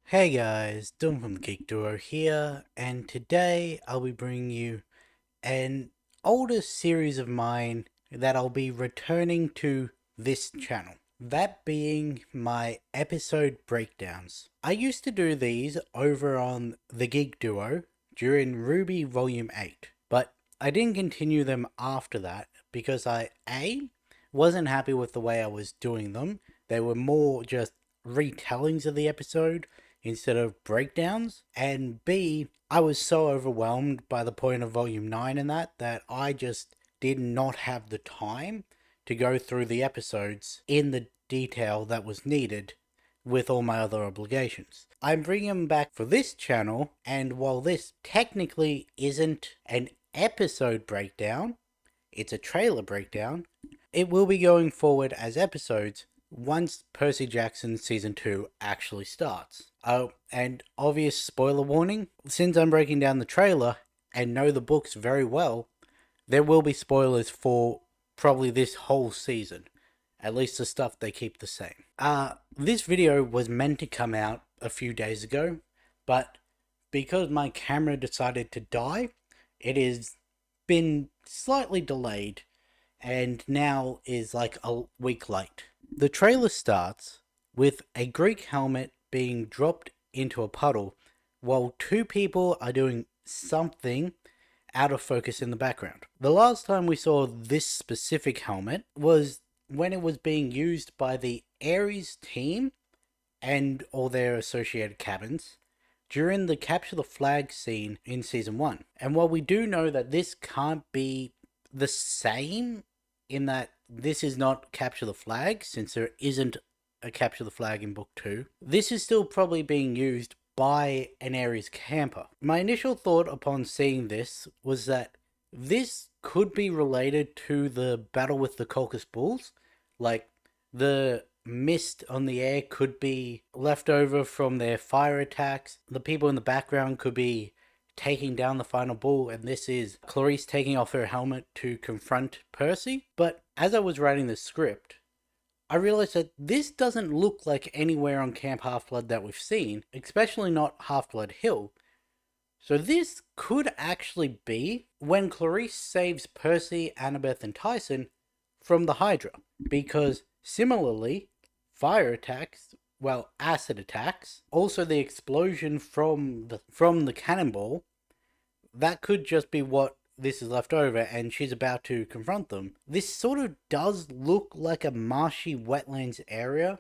Hey guys, Dylan from the Geek Duo here, and today I'll be bringing you an older series of mine that I'll be returning to this channel. That being my episode breakdowns. I used to do these over on the Geek Duo during Ruby Volume 8, but I didn't continue them after that because I wasn't happy with the way I was doing them. They were more just retellings of the episode instead of breakdowns, and B, I was so overwhelmed by the point of volume 9 and that I just did not have the time to go through the episodes in the detail that was needed with all my other obligations. I'm bringing them back for this channel, and while this technically isn't an episode breakdown, it's a trailer breakdown, it will be going forward as episodes once Percy Jackson Season 2 actually starts. Oh, and obvious spoiler warning, since I'm breaking down the trailer and know the books very well, there will be spoilers for probably this whole season. At least the stuff they keep the same. This video was meant to come out a few days ago, but because my camera decided to die, it has been slightly delayed and now is like a week late. The trailer starts with a Greek helmet being dropped into a puddle while two people are doing something out of focus in the background. The last time we saw this specific helmet was when it was being used by the Ares team and all their associated cabins during the capture the flag scene in season 1. And while we do know that this can't be the same in that this is not capture the flag, since there isn't a capture the flag in book 2, this is still probably being used by an Ares camper. My initial thought upon seeing this was that this could be related to the battle with the Colchis Bulls. Like, the mist on the air could be left over from their fire attacks. The people in the background could be taking down the final bull, and this is Clarice taking off her helmet to confront Percy. But as I was writing the script, I realized that this doesn't look like anywhere on Camp Half-Blood that we've seen, especially not Half-Blood Hill. So this could actually be when Clarice saves Percy, Annabeth, and Tyson from the Hydra. Because similarly, fire attacks, well, acid attacks, also the explosion from the cannonball, that could just be what this is left over, and she's about to confront them. This sort of does look like a marshy wetlands area,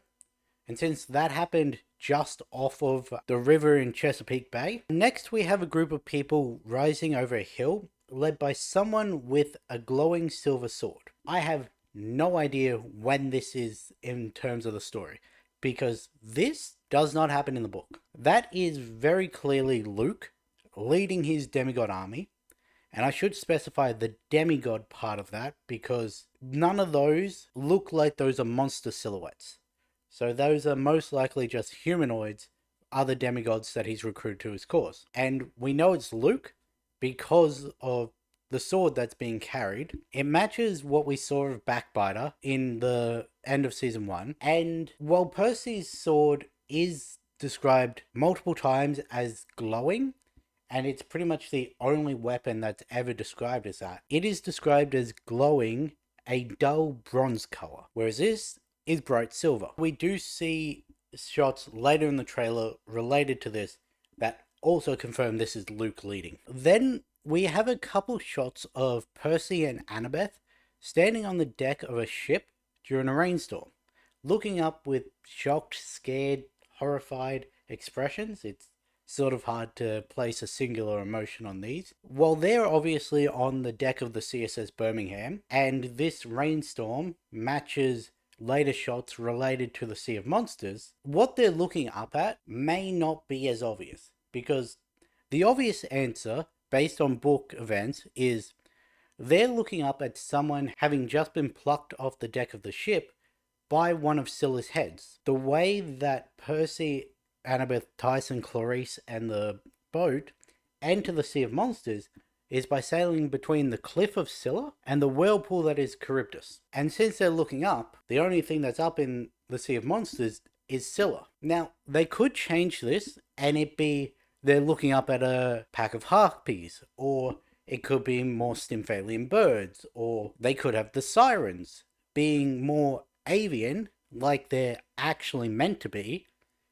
and since that happened just off of the river in Chesapeake Bay. Next we have a group of people rising over a hill, led by someone with a glowing silver sword. I have no idea when this is in terms of the story, because this does not happen in the book. That is very clearly Luke leading his demigod army. And I should specify the demigod part of that, because none of those look like those are monster silhouettes. So those are most likely just humanoids, other demigods that he's recruited to his cause. And we know it's Luke because of the sword that's being carried. It matches what we saw of Backbiter in the end of season 1. And while Percy's sword is described multiple times as glowing, and it's pretty much the only weapon that's ever described as that, it is described as glowing a dull bronze color, whereas this is bright silver. We do see shots later in the trailer related to this that also confirm this is Luke leading. Then we have a couple shots of Percy and Annabeth standing on the deck of a ship during a rainstorm, looking up with shocked, scared, horrified expressions. It's sort of hard to place a singular emotion on these. While they're obviously on the deck of the CSS Birmingham, and this rainstorm matches later shots related to the Sea of Monsters, what they're looking up at may not be as obvious, because the obvious answer, based on book events, is they're looking up at someone having just been plucked off the deck of the ship by one of Scylla's heads. The way that Percy, Annabeth, Tyson, Clarice, and the boat enter the Sea of Monsters is by sailing between the cliff of Scylla and the whirlpool that is Charybdis. And since they're looking up, the only thing that's up in the Sea of Monsters is Scylla. Now, they could change this and it be they're looking up at a pack of harpies, or it could be more Stymphalian birds, or they could have the sirens being more avian, like they're actually meant to be,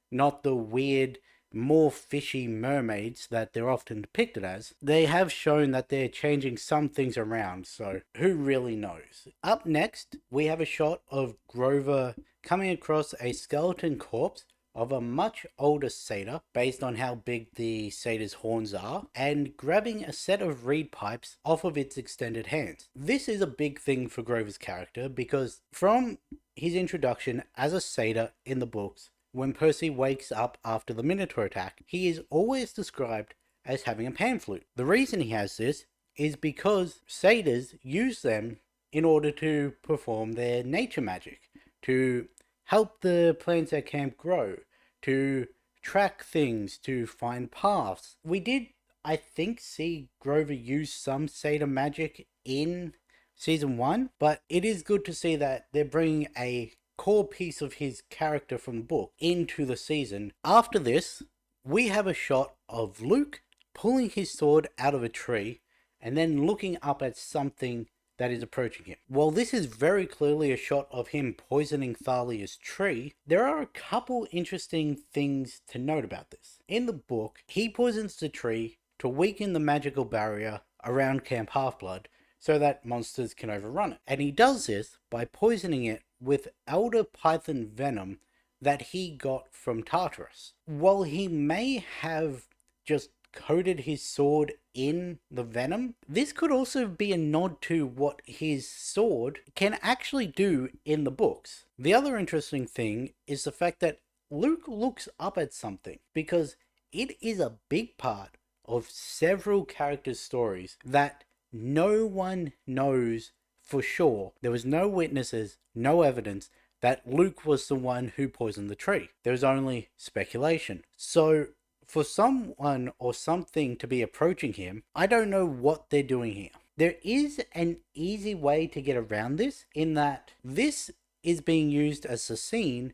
not the weird, more fishy mermaids that they're often depicted as. They have shown that they're changing some things around, so who really knows? Up next, we have a shot of Grover coming across a skeleton corpse of a much older satyr, based on how big the satyr's horns are, and grabbing a set of reed pipes off of its extended hands. This is a big thing for Grover's character, because from his introduction as a satyr in the books, when Percy wakes up after the Minotaur attack, he is always described as having a pan flute. The reason he has this is because satyrs use them in order to perform their nature magic, to help the plants at camp grow, to track things, to find paths. We did, I think, see Grover use some satyr magic in season 1, but it is good to see that they're bringing a core piece of his character from the book into the season. After this, we have a shot of Luke pulling his sword out of a tree and then looking up at something that is approaching him. While this is very clearly a shot of him poisoning Thalia's tree, there are a couple interesting things to note about this. In the book, he poisons the tree to weaken the magical barrier around Camp Half-Blood so that monsters can overrun it. And he does this by poisoning it with elder python venom that he got from Tartarus. While he may have just coated his sword in the venom, this could also be a nod to what his sword can actually do in the books. The other interesting thing is the fact that Luke looks up at something, because it is a big part of several characters' stories that no one knows for sure. There was no witnesses, no evidence that Luke was the one who poisoned the tree. There's only speculation. So for someone or something to be approaching him, I don't know what they're doing here. There is an easy way to get around this, in that this is being used as a scene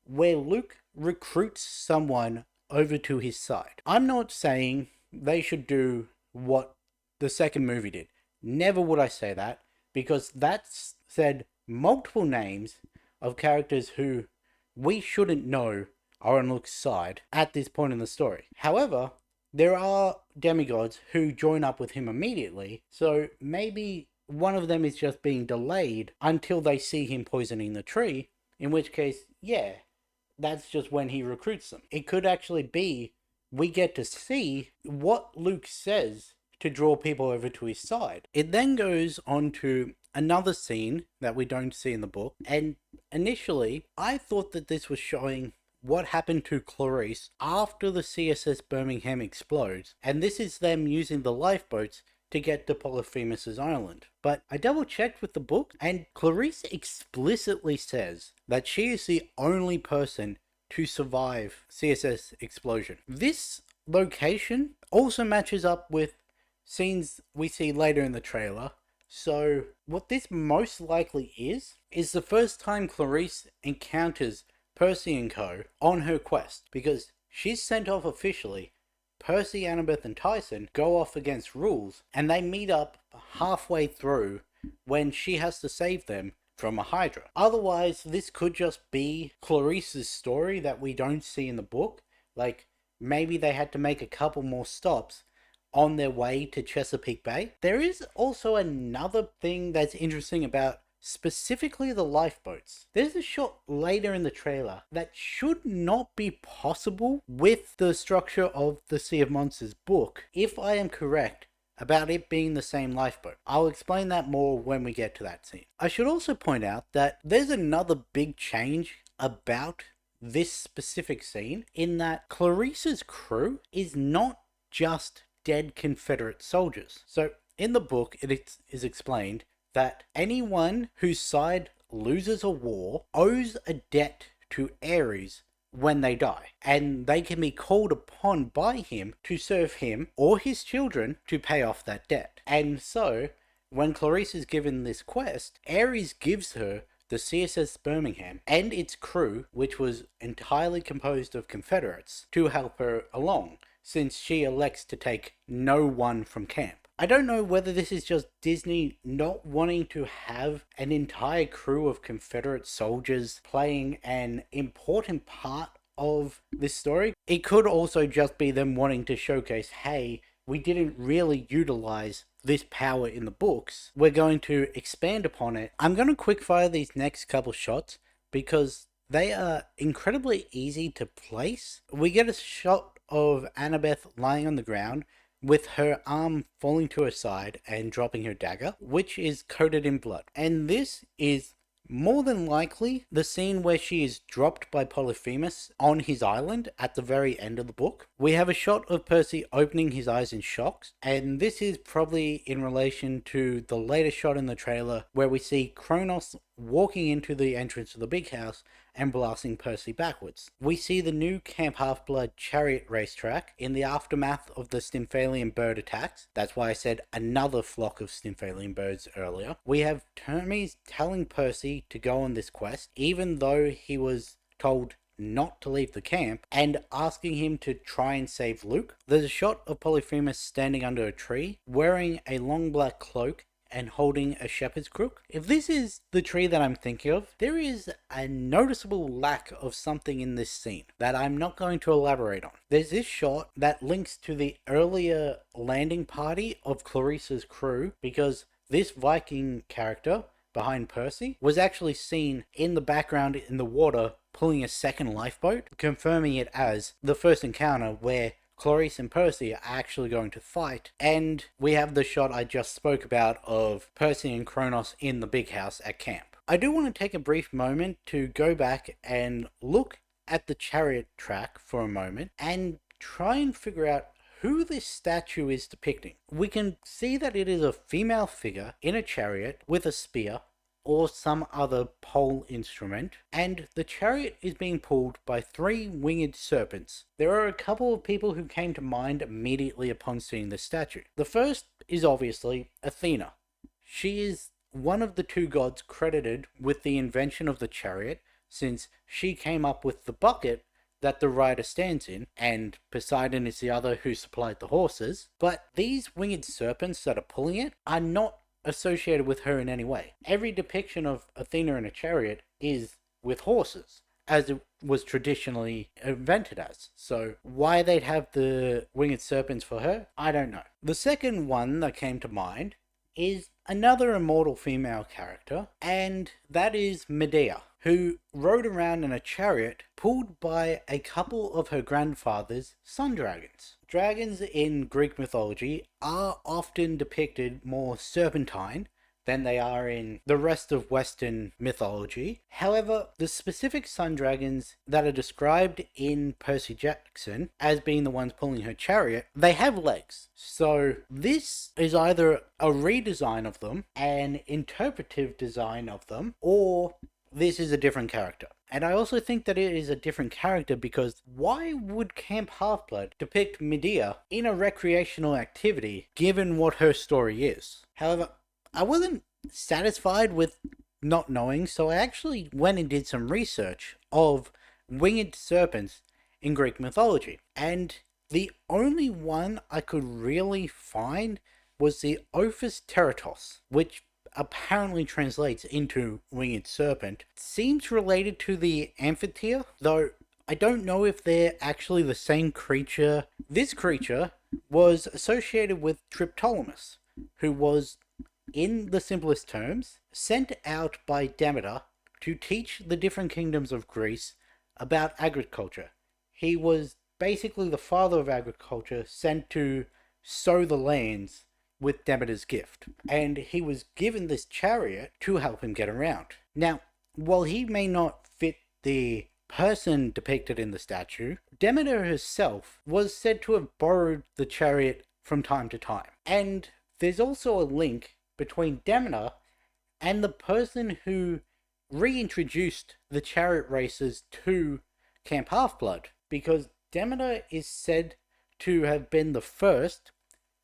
where Luke recruits someone over to his side. I'm not saying they should do what the second movie did. Never would I say that, because that's said multiple names of characters who we shouldn't know are on Luke's side at this point in the story. However, there are demigods who join up with him immediately, so maybe one of them is just being delayed until they see him poisoning the tree, in which case, yeah, that's just when he recruits them. It could actually be we get to see what Luke says to draw people over to his side. It then goes on to another scene that we don't see in the book, and initially I thought that this was showing what happened to Clarice after the CSS Birmingham explodes, and this is them using the lifeboats to get to Polyphemus's island. But I double checked with the book, and Clarice explicitly says that she is the only person to survive CSS explosion. This location also matches up with scenes we see later in the trailer. So what this most likely is the first time Clarice encounters Percy and co. on her quest, because she's sent off officially. Percy, Annabeth, and Tyson go off against rules, and they meet up halfway through when she has to save them from a Hydra. Otherwise, this could just be Clarice's story that we don't see in the book. Like, maybe they had to make a couple more stops on their way to Chesapeake Bay. There is also another thing that's interesting about specifically the lifeboats. There's a shot later in the trailer that should not be possible with the structure of the Sea of Monsters book, if I am correct about it being the same lifeboat. I'll explain that more when we get to that scene. I should also point out that there's another big change about this specific scene, in that Clarice's crew is not just dead Confederate soldiers. So in the book, it is explained that anyone whose side loses a war owes a debt to Ares when they die, and they can be called upon by him to serve him or his children to pay off that debt. And so when Clarice is given this quest, Ares gives her the CSS Birmingham and its crew, which was entirely composed of Confederates, to help her along, since she elects to take no one from camp. I don't know whether this is just Disney not wanting to have an entire crew of Confederate soldiers playing an important part of this story. It could also just be them wanting to showcase, hey, we didn't really utilize this power in the books. We're going to expand upon it. I'm going to quickfire these next couple shots because they are incredibly easy to place. We get a shot of Annabeth lying on the ground with her arm falling to her side and dropping her dagger, which is coated in blood. And this is more than likely the scene where she is dropped by Polyphemus on his island at the very end of the book. We have a shot of Percy opening his eyes in shock, and this is probably in relation to the later shot in the trailer where we see Kronos walking into the entrance of the big house and blasting Percy backwards. We see the new Camp Half-Blood chariot racetrack in the aftermath of the Stymphalian bird attacks. That's why I said another flock of Stymphalian birds earlier. We have Hermes telling Percy to go on this quest, even though he was told not to leave the camp, and asking him to try and save Luke. There's a shot of Polyphemus standing under a tree, wearing a long black cloak and holding a shepherd's crook. If this is the tree that I'm thinking of, there is a noticeable lack of something in this scene that I'm not going to elaborate on. There's this shot that links to the earlier landing party of Clarissa's crew, because this Viking character behind Percy was actually seen in the background in the water pulling a second lifeboat, confirming it as the first encounter where Clarissa and Percy are actually going to fight. And we have the shot I just spoke about of Percy and Kronos in the big house at camp. I do want to take a brief moment to go back and look at the chariot track for a moment and try and figure out who this statue is depicting. We can see that it is a female figure in a chariot with a spear or some other pole instrument, and the chariot is being pulled by 3 winged serpents. There are a couple of people who came to mind immediately upon seeing the statue. The first is obviously Athena. She is one of the 2 gods credited with the invention of the chariot, since she came up with the bucket that the rider stands in, and Poseidon is the other who supplied the horses. But these winged serpents that are pulling it are not associated with her in any way. Every depiction of Athena in a chariot is with horses, as it was traditionally invented as. So why they'd have the winged serpents for her, I don't know. The second one that came to mind is another immortal female character, and that is Medea, who rode around in a chariot pulled by a couple of her grandfather's sun dragons. Dragons in Greek mythology are often depicted more serpentine than they are in the rest of Western mythology. However, the specific sun dragons that are described in Percy Jackson as being the ones pulling her chariot, they have legs. So this is either a redesign of them, an interpretive design of them, or this is a different character. And I also think that it is a different character because why would Camp Half-Blood depict Medea in a recreational activity given what her story is? However, I wasn't satisfied with not knowing, so I actually went and did some research of winged serpents in Greek mythology. And the only one I could really find was the Ophis Teratos, which apparently translates into winged serpent. It seems related to the Amphitheia, though I don't know if they're actually the same creature. This creature was associated with Triptolemus, who was, in the simplest terms, sent out by Demeter to teach the different kingdoms of Greece about agriculture. He was basically the father of agriculture, sent to sow the lands with Demeter's gift, and he was given this chariot to help him get around. Now, while he may not fit the person depicted in the statue, Demeter herself was said to have borrowed the chariot from time to time. And there's also a link between Demeter and the person who reintroduced the chariot races to Camp Half-Blood, because Demeter is said to have been the first,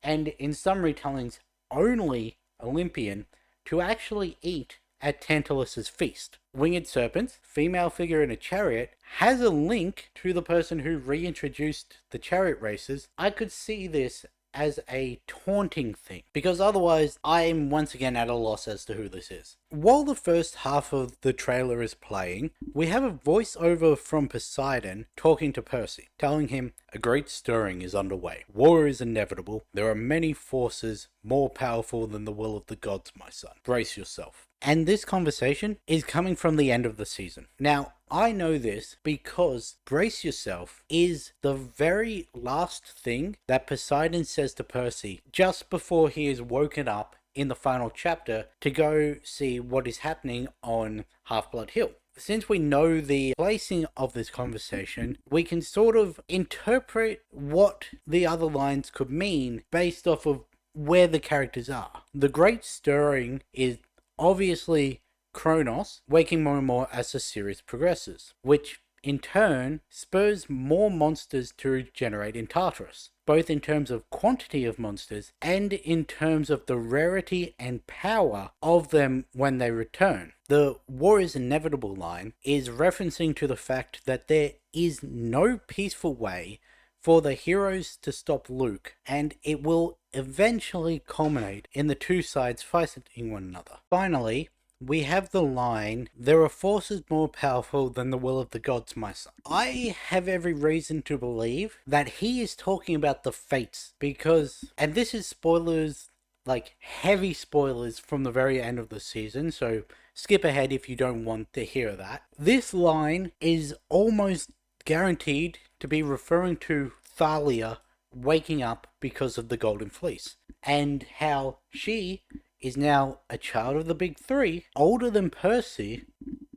and in some retellings only, Olympian to actually eat at Tantalus's feast. Winged serpents, female figure in a chariot, has a link to the person who reintroduced the chariot races. I could see this as a taunting thing, because otherwise I'm once again at a loss as to who this is. While the first half of the trailer is playing, we have a voiceover from Poseidon talking to Percy, telling him a great stirring is underway. War is inevitable. There are many forces more powerful than the will of the gods, my son. Brace yourself. And this conversation is coming from the end of the season. Now, I know this because brace yourself is the very last thing that Poseidon says to Percy just before he is woken up in the final chapter to go see what is happening on Half-Blood Hill. Since we know the placing of this conversation, we can sort of interpret what the other lines could mean based off of where the characters are. The Great Stirring is obviously Kronos waking more and more as the series progresses, which in turn spurs more monsters to regenerate in Tartarus, both in terms of quantity of monsters and in terms of the rarity and power of them when they return. The war is inevitable line is referencing to the fact that there is no peaceful way for the heroes to stop Luke, and it will eventually culminate in the two sides fighting one another. Finally, we have the line, there are forces more powerful than the will of the gods, my son. I have every reason to believe that he is talking about the fates, because, and this is spoilers, like heavy spoilers from the very end of the season, so skip ahead if you don't want to hear that. This line is almost guaranteed to be referring to Thalia waking up because of the Golden Fleece, and how she is now a child of the Big Three, older than Percy,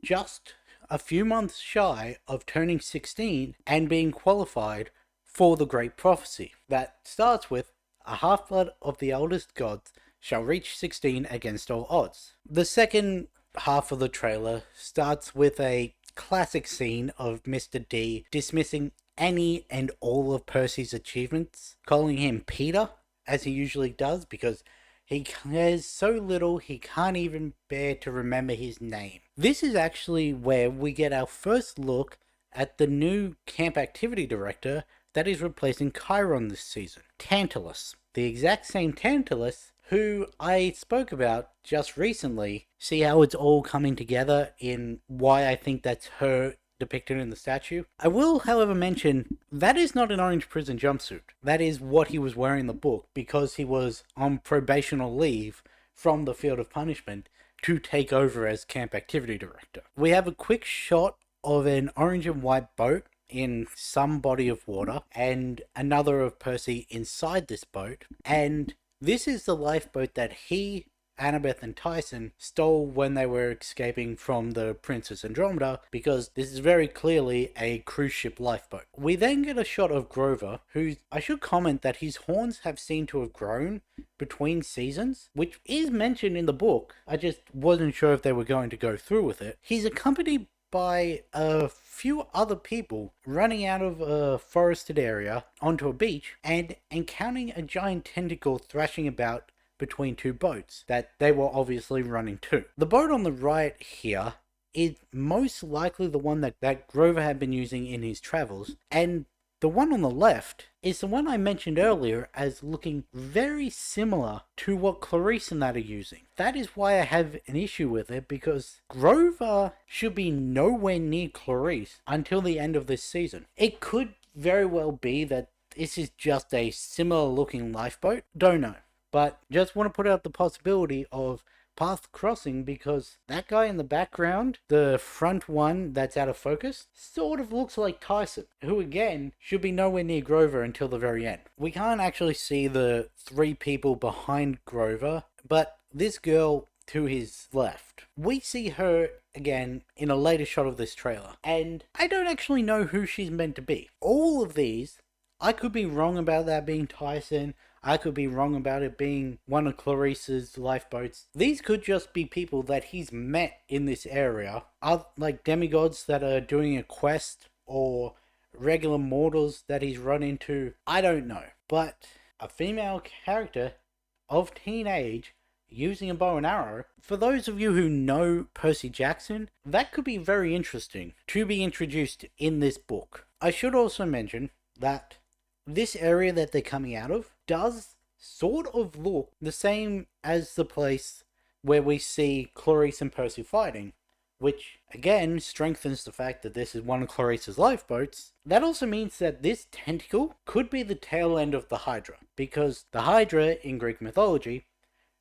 just a few months shy of turning 16 and being qualified for the Great Prophecy that starts with a half-blood of the eldest gods shall reach 16 against all odds. The second half of the trailer starts with a classic scene of Mr. D dismissing any and all of Percy's achievements, calling him Peter, as he usually does, because he cares so little he can't even bear to remember his name. This is actually where we get our first look at the new camp activity director that is replacing Chiron this season, Tantalus. The exact same Tantalus who I spoke about just recently. See how it's all coming together in why I think that's her depicted in the statue. I will, however, mention that is not an orange prison jumpsuit. That is what he was wearing in the book because he was on probational leave from the field of punishment to take over as camp activity director. We have a quick shot of an orange and white boat in some body of water and another of Percy inside this boat, and this is the lifeboat that he, Annabeth and Tyson stole when they were escaping from the Princess Andromeda, because this is very clearly a cruise ship lifeboat. We then get a shot of Grover, who I should comment that his horns have seemed to have grown between seasons, which is mentioned in the book. I just wasn't sure if they were going to go through with it. He's accompanied by a few other people running out of a forested area onto a beach and encountering a giant tentacle thrashing about between two boats that they were obviously running to. The boat on the right here is most likely the one that Grover had been using in his travels, and the one on the left is the one I mentioned earlier as looking very similar to what Clarice and that are using. That is why I have an issue with it, because Grover should be nowhere near Clarice until the end of this season. It could very well be that this is just a similar looking lifeboat, don't know. But just want to put out the possibility of path crossing, because that guy in the background, the front one that's out of focus, sort of looks like Tyson, who again should be nowhere near Grover until the very end. We can't actually see the three people behind Grover, but this girl to his left, we see her again in a later shot of this trailer, and I don't actually know who she's meant to be. All of these, I could be wrong about that being Tyson. I could be wrong about it being one of Clarice's lifeboats. These could just be people that he's met in this area, like demigods that are doing a quest, or regular mortals that he's run into. I don't know. But a female character of teenage using a bow and arrow. For those of you who know Percy Jackson, that could be very interesting to be introduced in this book. I should also mention that this area that they're coming out of does sort of look the same as the place where we see Clarice and Percy fighting, which again strengthens the fact that this is one of Clarice's lifeboats. That also means that this tentacle could be the tail end of the Hydra, because the Hydra in Greek mythology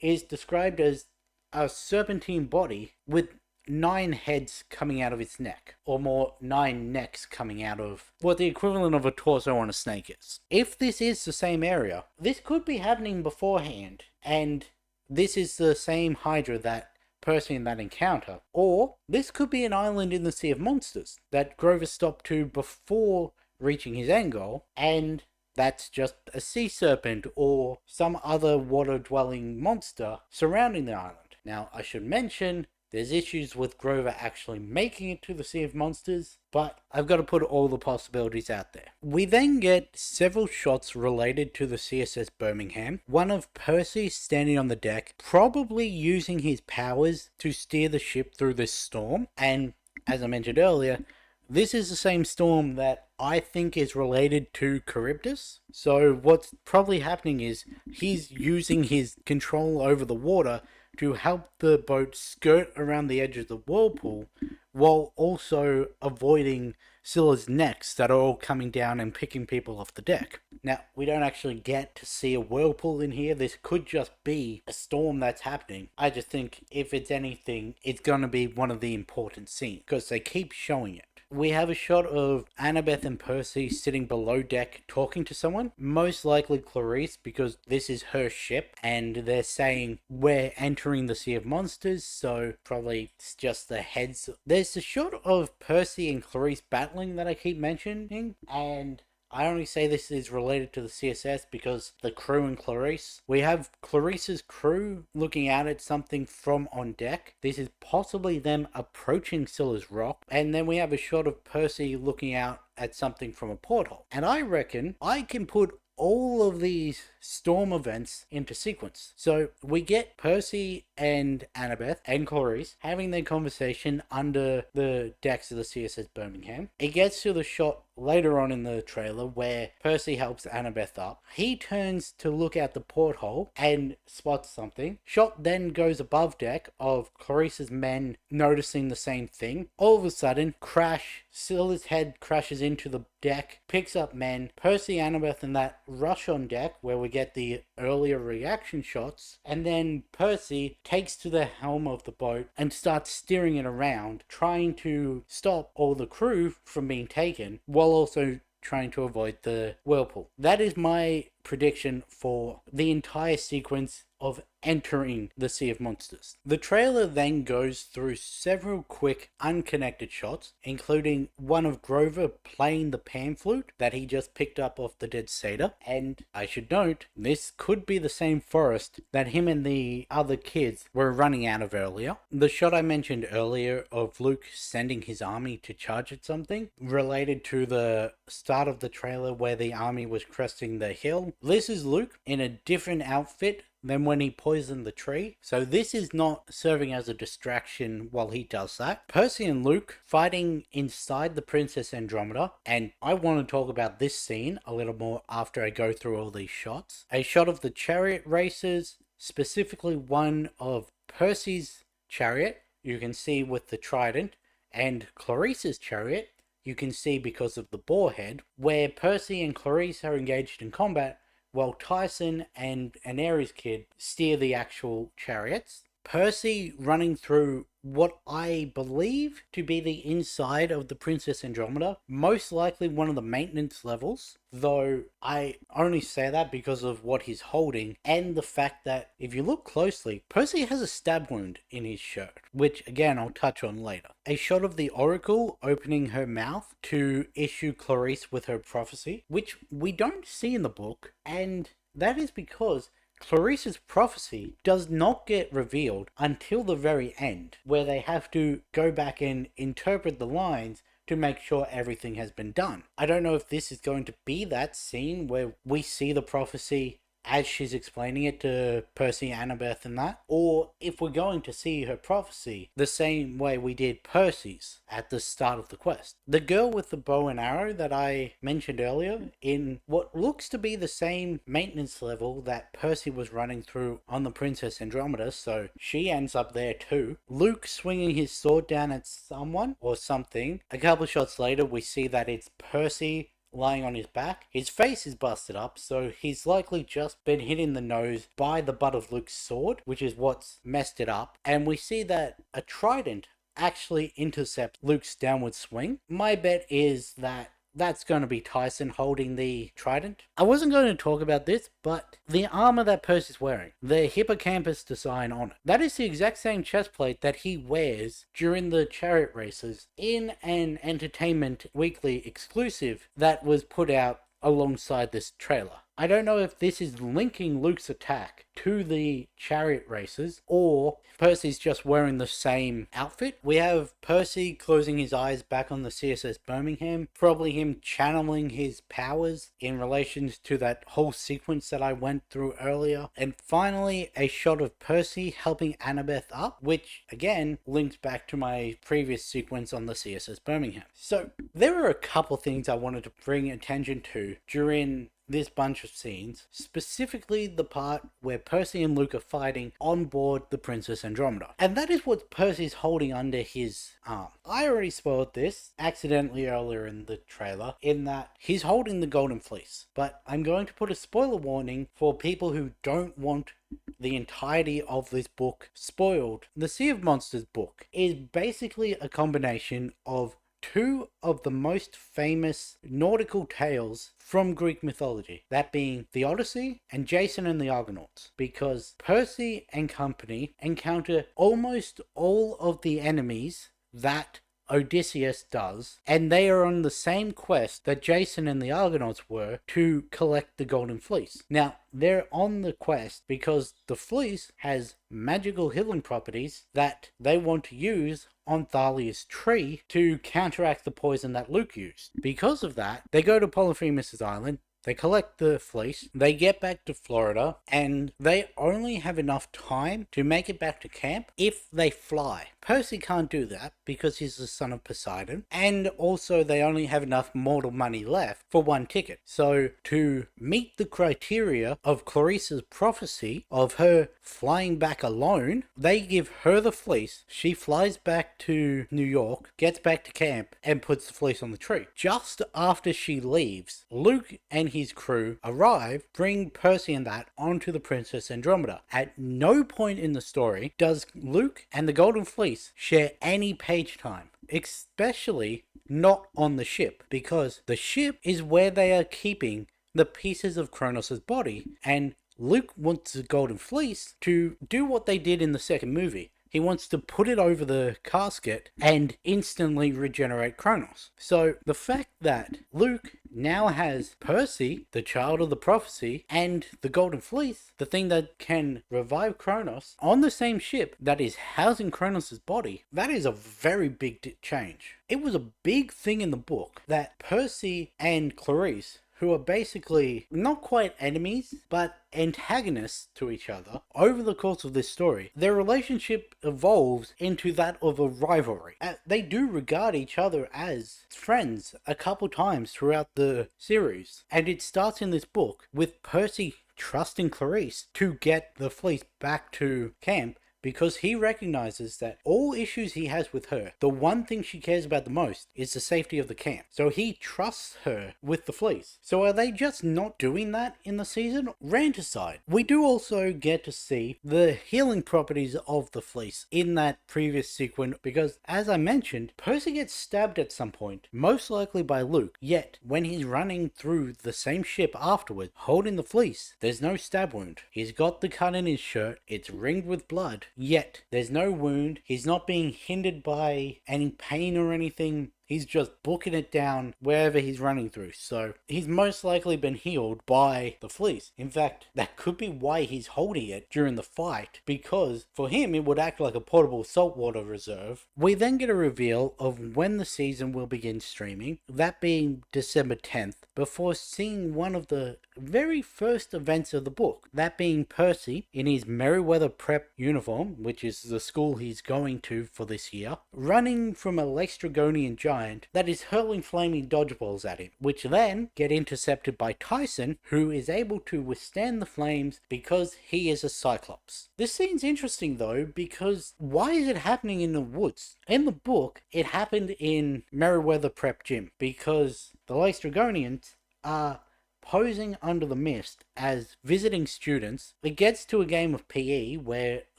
is described as a serpentine body with 9 heads coming out of its neck, or more, 9 necks coming out of what the equivalent of a torso on a snake is. If this is the same area, this could be happening beforehand, and this is the same Hydra that Percy in that encounter. Or this could be an island in the Sea of Monsters that Grover stopped to before reaching his end goal, and that's just a sea serpent or some other water-dwelling monster surrounding the island. Now, I should mention, there's issues with Grover actually making it to the Sea of Monsters, but I've got to put all the possibilities out there. We then get several shots related to the CSS Birmingham. One of Percy standing on the deck, probably using his powers to steer the ship through this storm. And as I mentioned earlier, this is the same storm that I think is related to Charybdis. So what's probably happening is he's using his control over the water to help the boat skirt around the edge of the whirlpool, while also avoiding Scylla's necks that are all coming down and picking people off the deck. Now, we don't actually get to see a whirlpool in here. This could just be a storm that's happening. I just think if it's anything, it's going to be one of the important scenes, because they keep showing it. We have a shot of Annabeth and Percy sitting below deck talking to someone, most likely Clarice, because this is her ship, and they're saying, we're entering the Sea of Monsters, so probably it's just the heads. There's a shot of Percy and Clarice battling that I keep mentioning, and I only say this is related to the CSS because the crew and Clarice. We have Clarice's crew looking out at something from on deck. This is possibly them approaching Scylla's rock. And then we have a shot of Percy looking out at something from a porthole. And I reckon I can put all of these storm events into sequence. So we get Percy and Annabeth and Clarice having their conversation under the decks of the CSS Birmingham. It gets to the shot later on in the trailer where Percy helps Annabeth up. He turns to look out the porthole and spots something. Shot then goes above deck of Clarice's men noticing the same thing. All of a sudden, crash. Scylla's head crashes into the deck, picks up men. Percy, Annabeth, and that rush on deck where we get the earlier reaction shots. And then Percy takes to the helm of the boat and starts steering it around, trying to stop all the crew from being taken, while also trying to avoid the whirlpool. That is my prediction for the entire sequence of entering the Sea of Monsters. The trailer then goes through several quick unconnected shots, including one of Grover playing the pan flute that he just picked up off the dead satyr. And I should note, this could be the same forest that him and the other kids were running out of earlier. The shot I mentioned earlier of Luke sending his army to charge at something, related to the start of the trailer where the army was cresting the hill. This is Luke in a different outfit than when he poisoned the tree. So this is not serving as a distraction while he does that. Percy and Luke fighting inside the Princess Andromeda, and I want to talk about this scene a little more after I go through all these shots. A shot of the chariot races, specifically one of Percy's chariot, you can see with the trident, and Clarice's chariot, you can see because of the boar head, where Percy and Clarice are engaged in combat, while Tyson and an Ares kid steer the actual chariots. Percy running through what I believe to be the inside of the Princess Andromeda, most likely one of the maintenance levels, though I only say that because of what he's holding and the fact that if you look closely, Percy has a stab wound in his shirt, which again I'll touch on later. A shot of the Oracle opening her mouth to issue Clarice with her prophecy, which we don't see in the book, and that is because Clarice's prophecy does not get revealed until the very end, where they have to go back and interpret the lines to make sure everything has been done. I don't know if this is going to be that scene where we see the prophecy as she's explaining it to Percy, Annabeth, and that, or if we're going to see her prophecy the same way we did Percy's at the start of the quest. The girl with the bow and arrow that I mentioned earlier, in what looks to be the same maintenance level that Percy was running through on the Princess Andromeda, so she ends up there too. Luke swinging his sword down at someone or something. A couple shots later, we see that it's Percy lying on his back. His face is busted up, so he's likely just been hit in the nose by the butt of Luke's sword, which is what's messed it up. And we see that a trident actually intercepts Luke's downward swing. My bet is that that's going to be Tyson holding the trident. I wasn't going to talk about this, but the armor that Percy's wearing, the hippocampus design on it, that is the exact same chest plate that he wears during the chariot races in an Entertainment Weekly exclusive that was put out alongside this trailer. I don't know if this is linking Luke's attack to the chariot races, or Percy's just wearing the same outfit. We have Percy closing his eyes back on the CSS Birmingham, probably him channeling his powers in relation to that whole sequence that I went through earlier. And finally, a shot of Percy helping Annabeth up, which again links back to my previous sequence on the CSS Birmingham. So there are a couple things I wanted to bring attention to during this bunch of scenes, specifically the part where Percy and Luke are fighting on board the Princess Andromeda. And that is what Percy's holding under his arm. I already spoiled this accidentally earlier in the trailer, in that he's holding the Golden Fleece. But I'm going to put a spoiler warning for people who don't want the entirety of this book spoiled. The Sea of Monsters book is basically a combination of two of the most famous nautical tales from Greek mythology, that being the Odyssey and Jason and the Argonauts, because Percy and company encounter almost all of the enemies that Odysseus does, and they are on the same quest that Jason and the Argonauts were to collect the Golden Fleece. Now, they're on the quest because the fleece has magical healing properties that they want to use on Thalia's tree to counteract the poison that Luke used. Because of that, they go to Polyphemus' island, they collect the fleece, they get back to Florida, and they only have enough time to make it back to camp if they fly. Percy can't do that because he's the son of Poseidon, and also they only have enough mortal money left for one ticket. So to meet the criteria of Clarissa's prophecy of her flying back alone, they give her the fleece, she flies back to New York, gets back to camp, and puts the fleece on the tree. Just after she leaves, Luke and his crew arrive, bring Percy and that onto the Princess Andromeda. At no point in the story does Luke and the Golden Fleece share any page time, especially not on the ship, because the ship is where they are keeping the pieces of Kronos' body, and Luke wants the Golden Fleece to do what they did in the second movie. He wants to put it over the casket and instantly regenerate Kronos. So the fact that Luke now has Percy, the child of the prophecy, and the Golden Fleece, the thing that can revive Kronos, on the same ship that is housing Kronos' body, that is a very big change. It was a big thing in the book that Percy and Clarisse, who are basically not quite enemies, but antagonists to each other, over the course of this story, their relationship evolves into that of a rivalry. They do regard each other as friends a couple times throughout the series, and it starts in this book with Percy trusting Clarisse to get the fleece back to camp, because he recognizes that all issues he has with her, the one thing she cares about the most is the safety of the camp. So he trusts her with the fleece. So are they just not doing that in the season? Rant aside, we do also get to see the healing properties of the fleece in that previous sequence, because as I mentioned, Percy gets stabbed at some point, most likely by Luke, yet when he's running through the same ship afterward, holding the fleece, there's no stab wound. He's got the cut in his shirt, it's ringed with blood, yet there's no wound, he's not being hindered by any pain or anything He's just booking it down wherever he's running through. So he's most likely been healed by the fleece. In fact, that could be why he's holding it during the fight, because for him it would act like a portable saltwater reserve. We then get a reveal of when the season will begin streaming, that being December 10th, before seeing one of the very first events of the book, that being Percy in his Merryweather Prep uniform, which is the school he's going to for this year, running from a Laestrygonian giant that is hurling flaming dodgeballs at him, which then get intercepted by Tyson, who is able to withstand the flames because he is a Cyclops. This scene's interesting though, because why is it happening in the woods? In the book, it happened in Merryweather Prep Gym, because the Laestrygonians are posing under the mist as visiting students. It gets to a game of PE where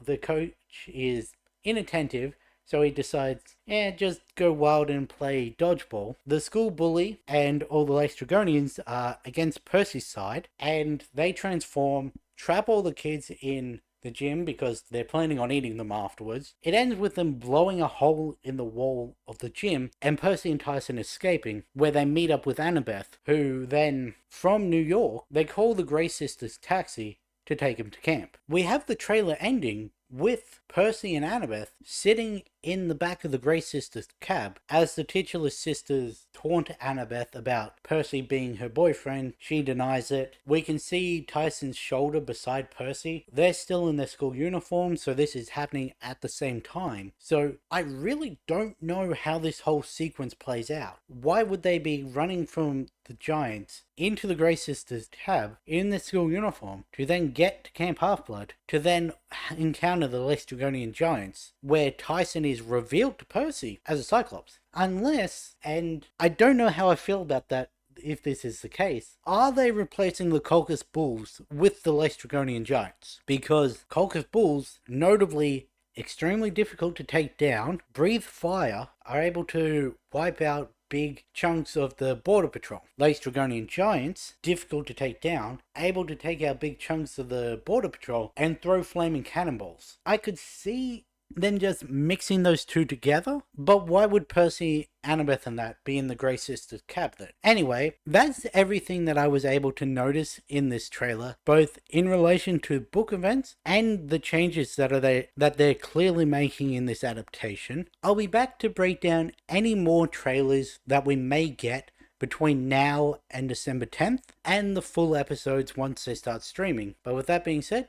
the coach is inattentive, so he decides, just go wild and play dodgeball. The school bully and all the Laestrygonians are against Percy's side, and they transform, trap all the kids in the gym because they're planning on eating them afterwards. It ends with them blowing a hole in the wall of the gym and Percy and Tyson escaping, where they meet up with Annabeth, who then, from New York, they call the Grey Sisters taxi to take him to camp. We have the trailer ending with Percy and Annabeth sitting in the back of the Grey Sisters' cab as the titular sisters taunt Annabeth about Percy being her boyfriend. She denies it. We can see Tyson's shoulder beside Percy. They're still in their school uniform, so this is happening at the same time. So I really don't know how this whole sequence plays out. Why would they be running from the giants into the Grey Sisters' cab in their school uniform to then get to Camp Half-Blood, to then encounter the Laestrygonian giants, where Tyson is revealed to Percy as a Cyclops? Unless, and I don't know how I feel about that, if this is the case, are they replacing the Colchis Bulls with the Laestrygonian giants? Because Colchis Bulls, notably extremely difficult to take down, breathe fire, are able to wipe out big chunks of the border patrol. Laestrygonian giants, difficult to take down, able to take out big chunks of the border patrol and throw flaming cannonballs. I could see them just mixing those two together, but why would Percy, Annabeth and that be in the Grey Sisters cab then? Anyway, that's everything that I was able to notice in this trailer, both in relation to book events and the changes that they're clearly making in this adaptation. I'll be back to break down any more trailers that we may get between now and December 10th, and the full episodes once they start streaming. But with that being said,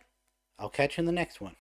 I'll catch you in the next one.